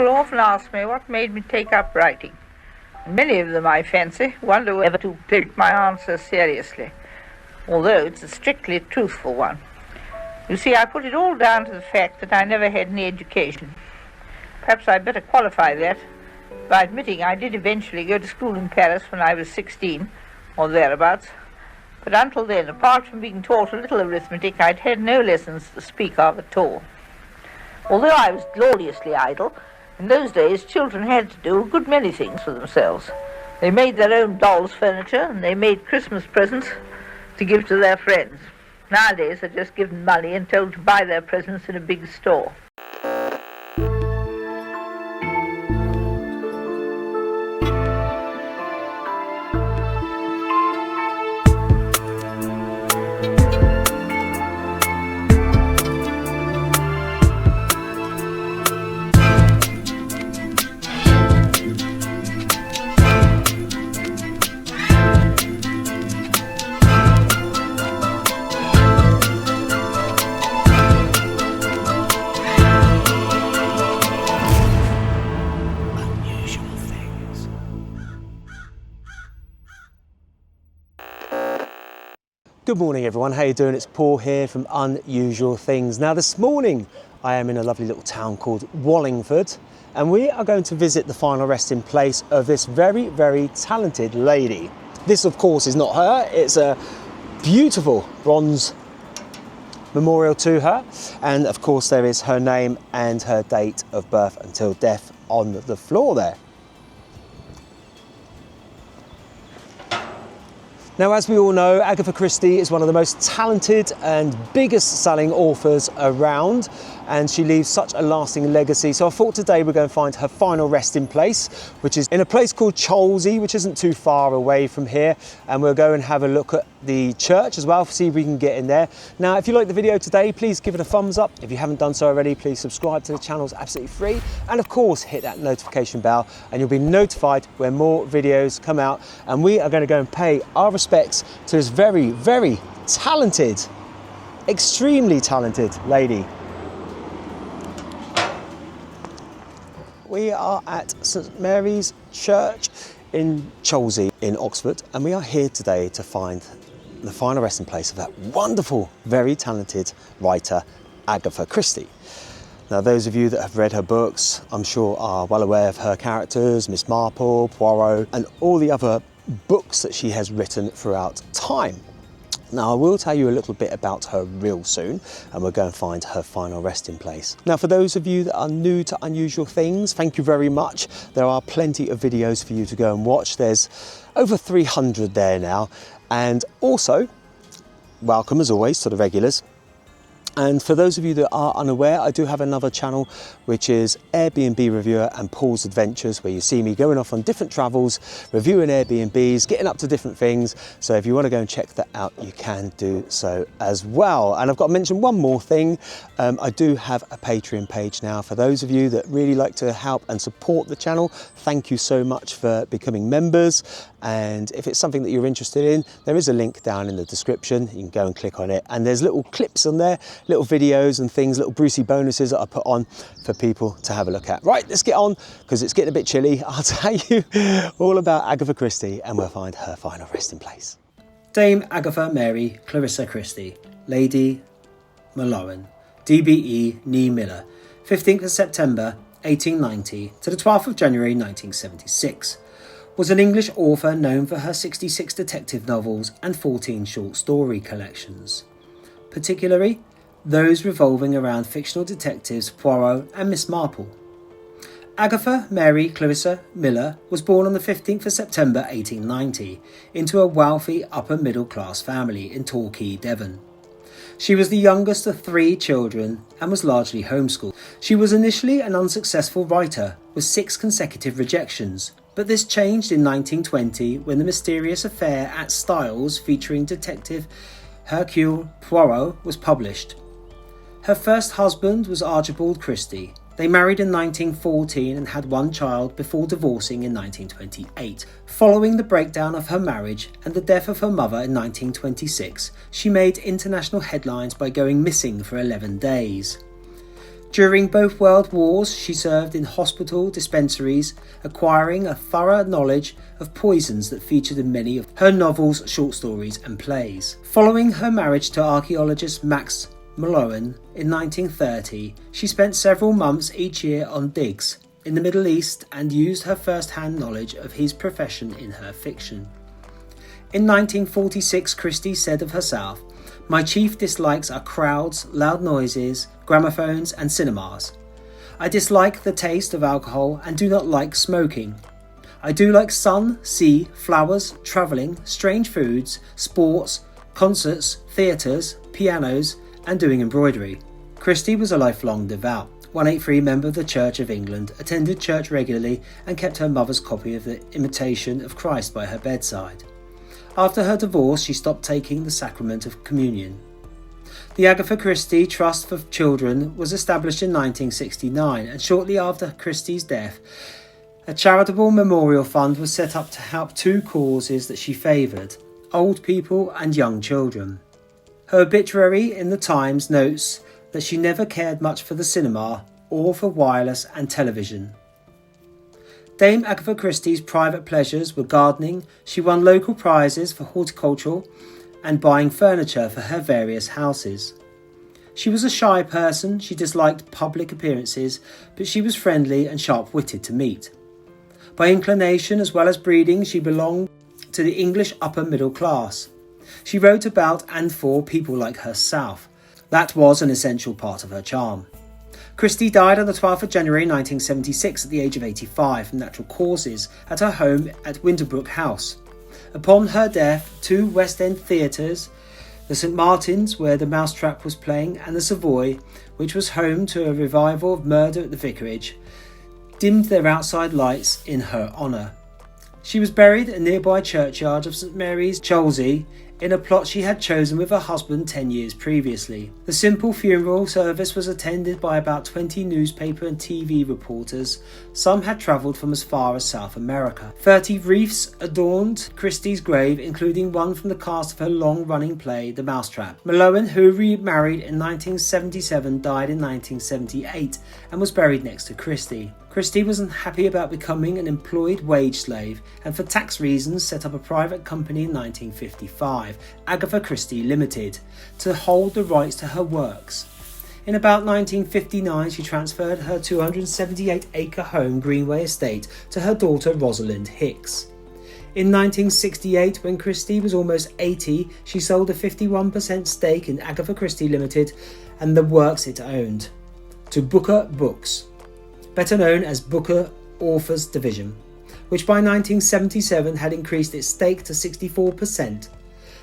People often ask me what made me take up writing. Many of them, I fancy, wonder whether to take my answer seriously, although it's a strictly truthful one. You see, I put it all down to the fact that I never had any education. Perhaps I'd better qualify that by admitting I did eventually go to school in Paris when I was 16, or thereabouts, but until then, apart from being taught a little arithmetic, I'd had no lessons to speak of at all. Although I was gloriously idle, in those days children had to do a good many things for themselves. They made their own dolls' furniture, and they made Christmas presents to give to their friends. Nowadays they're just given money and told to buy their presents in a big store. Good morning everyone, how you doing? It's Paul here from Unusual Things. Now this morning I am in a lovely little town called Wallingford and we are going to visit the final resting place of this very, very talented lady. This of course is not her, it's a beautiful bronze memorial to her, and of course there is her name and her date of birth until death on the floor there. Now, as we all know, Agatha Christie is one of the most talented and biggest selling authors around, and she leaves such a lasting legacy. So I thought today we're going to find her final resting place, which is in a place called Cholsey, which isn't too far away from here. And we'll go and have a look at the church as well, see if we can get in there. Now, if you like the video today, please give it a thumbs up. If you haven't done so already, please subscribe to the channel, it's absolutely free. And of course, hit that notification bell and you'll be notified when more videos come out. And we are going to go and pay our respects to this very, very talented, extremely talented lady. We are at St Mary's Church in Cholsey in Oxford, and we are here today to find the final resting place of that wonderful, very talented writer, Agatha Christie. Now, those of you that have read her books, I'm sure are well aware of her characters, Miss Marple, Poirot, and all the other books that she has written throughout time. Now, I will tell you a little bit about her real soon, and we'll go and find her final resting place. Now, for those of you that are new to Unusual Things, thank you very much. There are plenty of videos for you to go and watch. There's over 300 there now. And also, welcome as always to the regulars. And for those of you that are unaware, I do have another channel, which is Airbnb Reviewer and Paul's Adventures, where you see me going off on different travels, reviewing Airbnbs, getting up to different things. So if you want to go and check that out, you can do so as well. And I've got to mention one more thing. I do have a Patreon page now. For those of you that really like to help and support the channel, thank you so much for becoming members. And if it's something that you're interested in, there is a link down in the description. You can go and click on it. And there's little clips on there, little videos and things, little Brucey bonuses that I put on for people to have a look at. Right, let's get on, because it's getting a bit chilly. I'll tell you all about Agatha Christie and we'll find her final resting place. Dame Agatha Mary Clarissa Christie, Lady Mallowan, DBE née Miller, 15th of September 1890 to the 12th of January 1976. Was an English author known for her 66 detective novels and 14 short story collections, particularly those revolving around fictional detectives Poirot and Miss Marple. Agatha Mary Clarissa Miller was born on the 15th of September 1890 into a wealthy upper middle class family in Torquay, Devon. She was the youngest of 3 children and was largely homeschooled. She was initially an unsuccessful writer with 6 consecutive rejections, but this changed in 1920 when the mysterious affair at Styles featuring detective Hercule Poirot was published. Her first husband was Archibald Christie. They married in 1914 and had 1 child before divorcing in 1928. Following the breakdown of her marriage and the death of her mother in 1926, she made international headlines by going missing for 11 days. During both World Wars, she served in hospital dispensaries, acquiring a thorough knowledge of poisons that featured in many of her novels, short stories and plays. Following her marriage to archaeologist Max Mallowan in 1930, she spent several months each year on digs in the Middle East and used her first-hand knowledge of his profession in her fiction. In 1946, Christie said of herself, "My chief dislikes are crowds, loud noises, gramophones and cinemas. I dislike the taste of alcohol and do not like smoking. I do like sun, sea, flowers, travelling, strange foods, sports, concerts, theatres, pianos and doing embroidery." Christie was a lifelong devout. 183 member of the Church of England, attended church regularly and kept her mother's copy of the Imitation of Christ by her bedside. After her divorce, she stopped taking the sacrament of communion. The Agatha Christie Trust for Children was established in 1969, and shortly after Christie's death, a charitable memorial fund was set up to help two causes that she favoured: old people and young children. Her obituary in the Times notes that she never cared much for the cinema or for wireless and television. Dame Agatha Christie's private pleasures were gardening. She won local prizes for horticulture and buying furniture for her various houses. She was a shy person, she disliked public appearances, but she was friendly and sharp-witted to meet. By inclination as well as breeding, she belonged to the English upper middle class. She wrote about and for people like herself. That was an essential part of her charm. Christie died on the 12th of January 1976 at the age of 85 from natural causes at her home at Winterbrook House. Upon her death, two West End theatres, the St Martin's, where the Mousetrap was playing, and the Savoy, which was home to a revival of Murder at the Vicarage, dimmed their outside lights in her honour. She was buried in a nearby churchyard of St Mary's, Chelsea, in a plot she had chosen with her husband 10 years previously. The simple funeral service was attended by about 20 newspaper and TV reporters. Some had travelled from as far as South America. 30 wreaths adorned Christie's grave, including one from the cast of her long-running play, The Mousetrap. Mallowan, who remarried in 1977, died in 1978 and was buried next to Christie. Christie was unhappy about becoming an employed wage slave and for tax reasons set up a private company in 1955, Agatha Christie Limited, to hold the rights to her works. In about 1959, she transferred her 278-acre home Greenway estate to her daughter Rosalind Hicks. In 1968, when Christie was almost 80, she sold a 51% stake in Agatha Christie Limited and the works it owned to Booker Books, better known as Booker Authors Division, which by 1977 had increased its stake to 64%.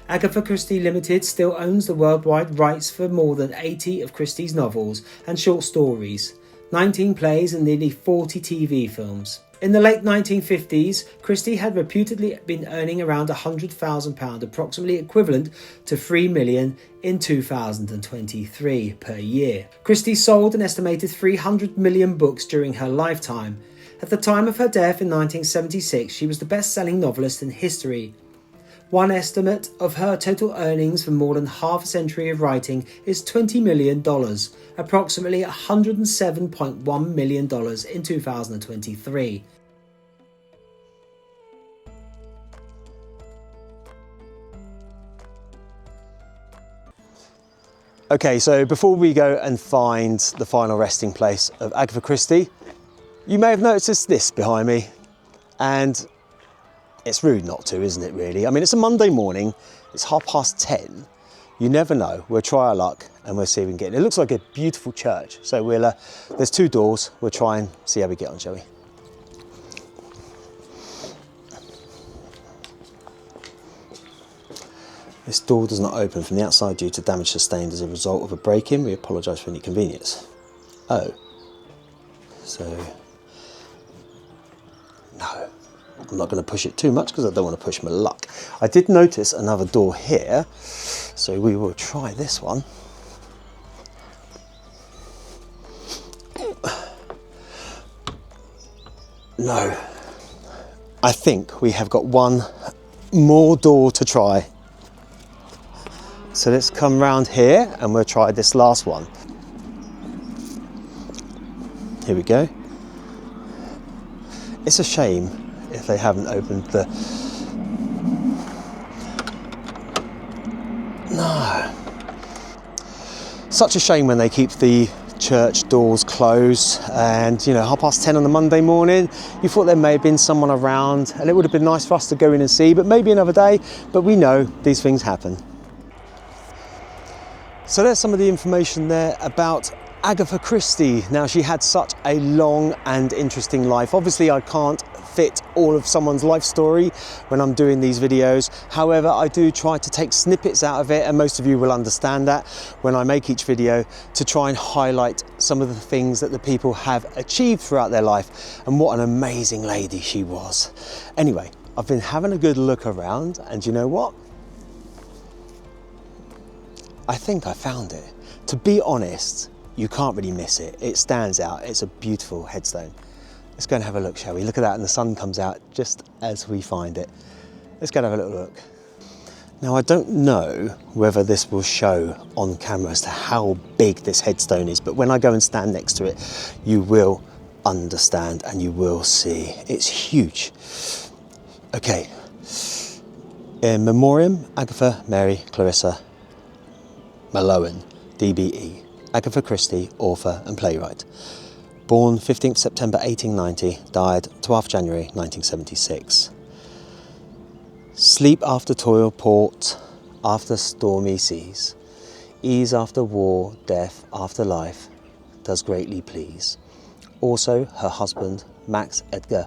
Agatha Christie Limited still owns the worldwide rights for more than 80 of Christie's novels and short stories, 19 plays and nearly 40 TV films. In the late 1950s, Christie had reputedly been earning around £100,000, approximately equivalent to $3 million in 2023 per year. Christie sold an estimated 300 million books during her lifetime. At the time of her death in 1976, she was the best-selling novelist in history. One estimate of her total earnings for more than half a century of writing is $20 million, approximately $107.1 million in 2023. Okay, so before we go and find the final resting place of Agatha Christie, you may have noticed this behind me, and it's rude not to, isn't it, really? I mean, it's a Monday morning, it's 10:30. You never know. We'll try our luck and we'll see if we can get in. It looks like a beautiful church. So there's two doors. We'll try and see how we get on, shall we? This door does not open from the outside due to damage sustained as a result of a break-in. We apologise for any inconvenience. Oh. So, no. I'm not going to push it too much because I don't want to push my luck. I did notice another door here, so we will try this one. No. I think we have got one more door to try. So let's come round here and we'll try this last one. Here we go. It's a shame if they haven't opened the... No. Such a shame when they keep the church doors closed, and you know, 10:30 on the Monday morning, you thought there may have been someone around and it would have been nice for us to go in and see, but maybe another day. But we know these things happen. So there's some of the information there about Agatha Christie. Now, she had such a long and interesting life. Obviously, I can't fit all of someone's life story when I'm doing these videos. However, I do try to take snippets out of it, and most of you will understand that when I make each video, to try and highlight some of the things that the people have achieved throughout their life, and what an amazing lady she was. Anyway, I've been having a good look around, and you know what? I think I found it. To be honest, you can't really miss it. It stands out. It's a beautiful headstone. Let's go and have a look, shall we? Look at that, and the sun comes out just as we find it. Let's go and have a little look. Now, I don't know whether this will show on camera as to how big this headstone is, but when I go and stand next to it, you will understand and you will see. It's huge. Okay. In memoriam, Agatha Mary Clarissa Mallowan, DBE. Agatha Christie, author and playwright. Born 15th September 1890, died 12th January 1976. Sleep after toil, port after stormy seas. Ease after war, death after life, does greatly please. Also her husband, Max Edgar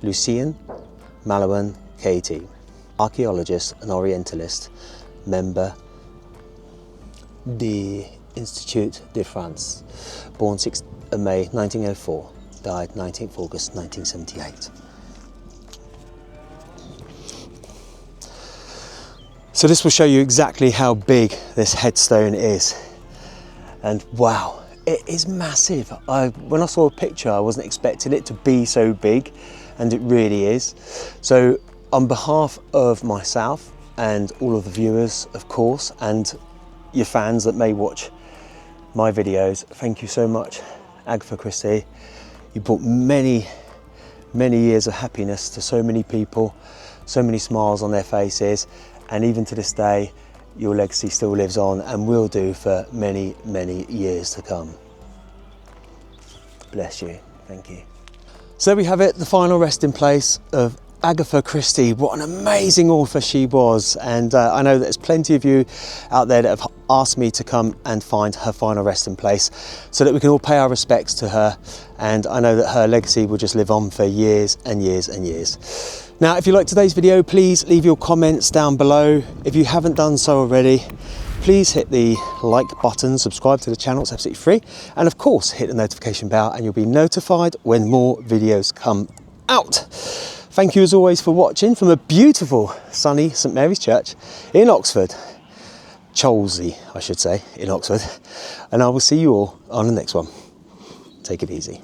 Lucien Mallowan, KT. Archaeologist and Orientalist, member the Institut de France, born 6th of May 1904, died 19th August 1978. So this will show you exactly how big this headstone is. And wow, it is massive. When I saw a picture, I wasn't expecting it to be so big, and it really is. So on behalf of myself and all of the viewers, of course, and your fans that may watch my videos, thank you so much, Agatha Christie. You brought many, many years of happiness to so many people, so many smiles on their faces, and even to this day, your legacy still lives on and will do for many, many years to come. Bless you. Thank you. So there we have it, the final resting place of Agatha Christie. What an amazing author she was, and I know that there's plenty of you out there that have asked me to come and find her final resting place so that we can all pay our respects to her, and I know that her legacy will just live on for years and years and years. Now, if you like today's video, please leave your comments down below. If you haven't done so already, please hit the like button, subscribe to the channel, it's absolutely free, and of course hit the notification bell and you'll be notified when more videos come out. Thank you as always for watching from a beautiful sunny St Mary's Church in Oxford. Cholsey, I should say, in Oxford. And I will see you all on the next one. Take it easy.